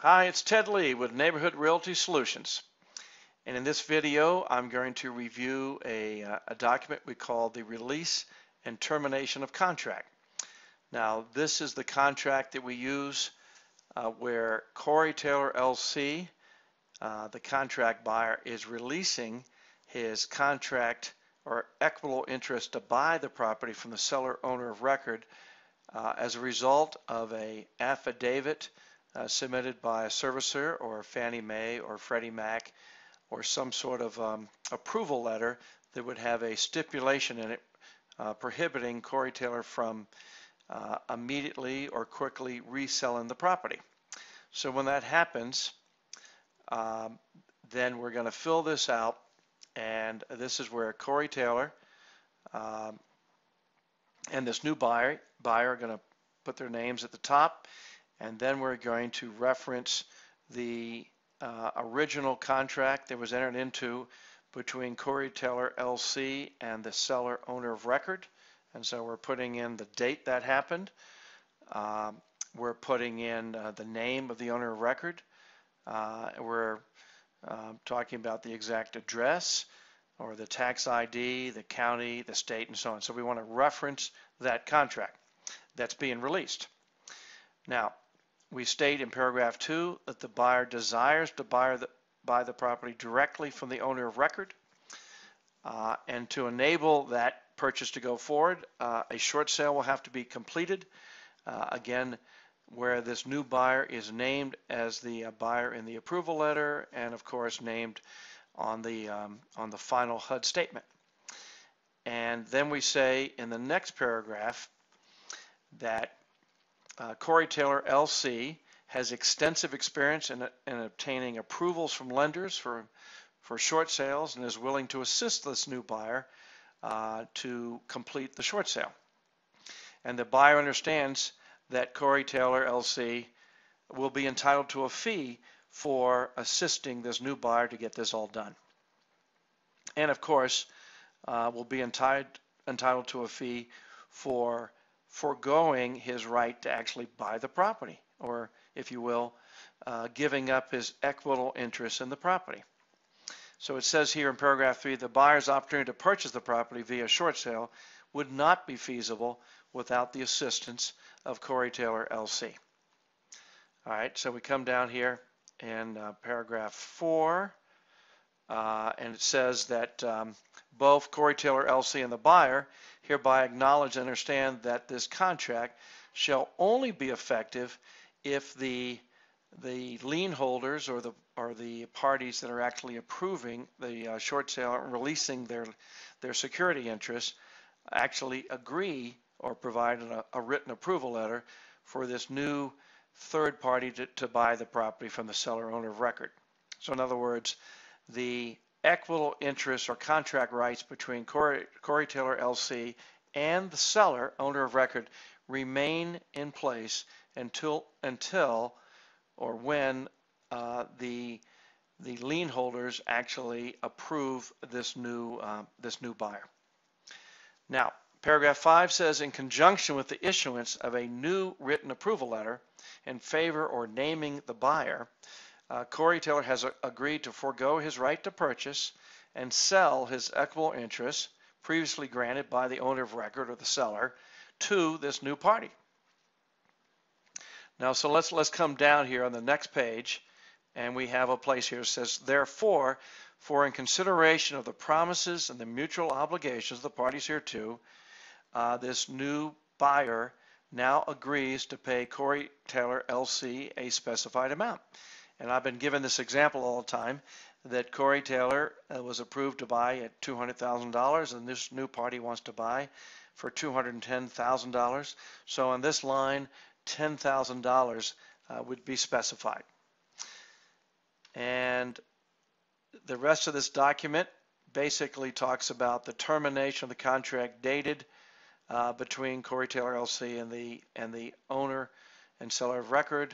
Hi, it's Ted Lee with Neighborhood Realty Solutions. And in this video, I'm going to review a document we call the release and termination of contract. Now, this is the contract that we use where Corey Taylor LC, the contract buyer, is releasing his contract or equitable interest to buy the property from the seller owner of record as a result of an affidavit submitted by a servicer or Fannie Mae or Freddie Mac or some sort of approval letter that would have a stipulation in it prohibiting Corey Taylor from immediately or quickly reselling the property. So when that happens, then we're going to fill this out, and this is where Corey Taylor and this new buyer are going to put their names at the top. And then we're going to reference the original contract that was entered into between Corey Taylor LC and the seller owner of record. And so we're putting in the date that happened. We're putting in the name of the owner of record. We're talking about the exact address or the tax ID, the county, the state, and so on. So we want to reference that contract that's being released. Now, we state in paragraph 2 that the buyer desires to buy the property directly from the owner of record. And to enable that purchase to go forward, a short sale will have to be completed. Again, where this new buyer is named as the buyer in the approval letter, and of course named on the final HUD statement. And then we say in the next paragraph that Corey Taylor LC has extensive experience in obtaining approvals from lenders for short sales and is willing to assist this new buyer to complete the short sale. And the buyer understands that Corey Taylor LC will be entitled to a fee for assisting this new buyer to get this all done. And of course, will be entitled to a fee for foregoing his right to actually buy the property, or if you will, giving up his equitable interest in the property. So it says here in paragraph 3, the buyer's opportunity to purchase the property via short sale would not be feasible without the assistance of Corey Taylor LC. All right, so we come down here in paragraph 4, and it says that both Corey Taylor LC and the buyer hereby acknowledge and understand that this contract shall only be effective if the lien holders or the parties that are actually approving the short sale and releasing their security interests actually agree or provide a written approval letter for this new third party to buy the property from the seller owner of record. So in other words, the equitable interests or contract rights between Corey Taylor LC and the seller owner of record remain in place until or when the lien holders actually approve this new buyer. Now, paragraph 5 says, in conjunction with the issuance of a new written approval letter in favor or naming the buyer, Corey Taylor has agreed to forego his right to purchase and sell his equitable interest previously granted by the owner of record or the seller to this new party. Now, so let's come down here on the next page, and we have a place here that says, therefore, for in consideration of the promises and the mutual obligations of the parties hereto, this new buyer now agrees to pay Corey Taylor LC a specified amount. And I've been given this example all the time that Corey Taylor was approved to buy at $200,000, and this new party wants to buy for $210,000. So on this line, $10,000 would be specified. And the rest of this document basically talks about the termination of the contract dated between Corey Taylor LC and the owner and seller of record.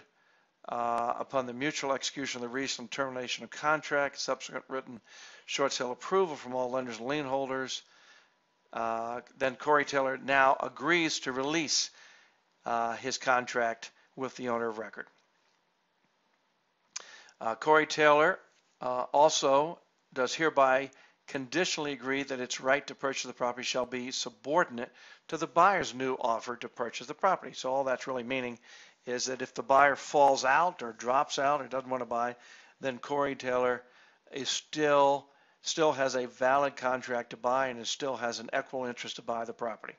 Upon the mutual execution of the recent termination of contract, subsequent written short sale approval from all lenders and lien holders, then Corey Taylor now agrees to release his contract with the owner of record. Corey Taylor also does hereby conditionally agree that its right to purchase the property shall be subordinate to the buyer's new offer to purchase the property. So all that's really meaning is that if the buyer falls out or drops out or doesn't want to buy, then Corey Taylor is still has a valid contract to buy and still has an equal interest to buy the property.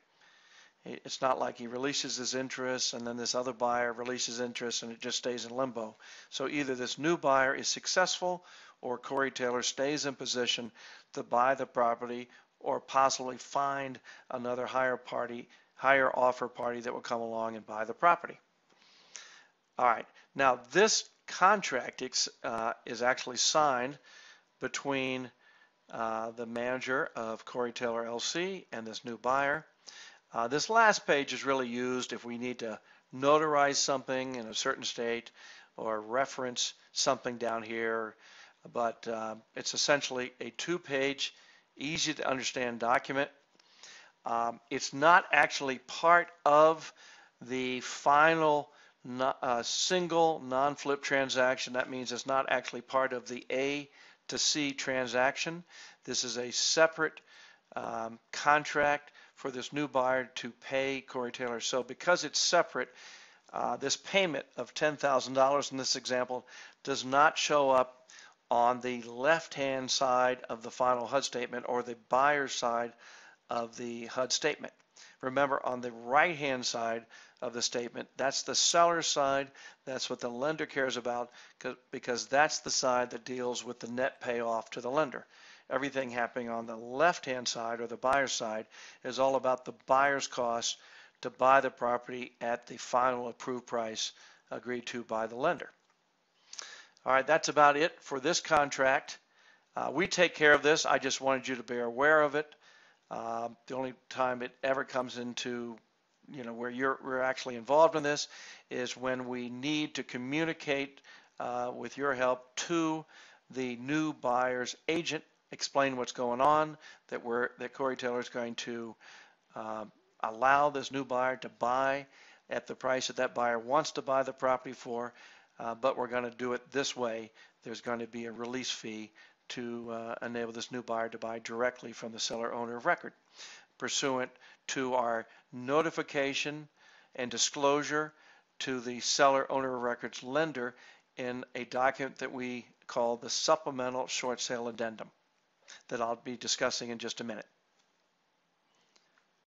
It's not like he releases his interest and then this other buyer releases interest and it just stays in limbo. So either this new buyer is successful or Corey Taylor stays in position to buy the property or possibly find another higher offer party that will come along and buy the property. All right, now this contract is actually signed between the manager of Corey Taylor LC and this new buyer. This last page is really used if we need to notarize something in a certain state or reference something down here, but it's essentially a two-page, easy to understand document. It's not actually part of the final single non-flip transaction. That means it's not actually part of the A to C transaction. This is a separate contract for this new buyer to pay Corey Taylor. So because it's separate, this payment of $10,000 in this example does not show up on the left-hand side of the final HUD statement or the buyer's side of the HUD statement. Remember, on the right-hand side of the statement, that's the seller's side. That's what the lender cares about because that's the side that deals with the net payoff to the lender. Everything happening on the left-hand side or the buyer's side is all about the buyer's cost to buy the property at the final approved price agreed to by the lender. All right, that's about it for this contract. We take care of this. I just wanted you to be aware of it. The only time it ever comes into, where we're actually involved in this is when we need to communicate with your help to the new buyer's agent, explain what's going on, that Corey Taylor is going to allow this new buyer to buy at the price that buyer wants to buy the property for, but we're going to do it this way. There's going to be a release fee to enable this new buyer to buy directly from the seller owner of record, pursuant to our notification and disclosure to the seller owner of record's lender in a document that we call the supplemental short sale addendum that I'll be discussing in just a minute.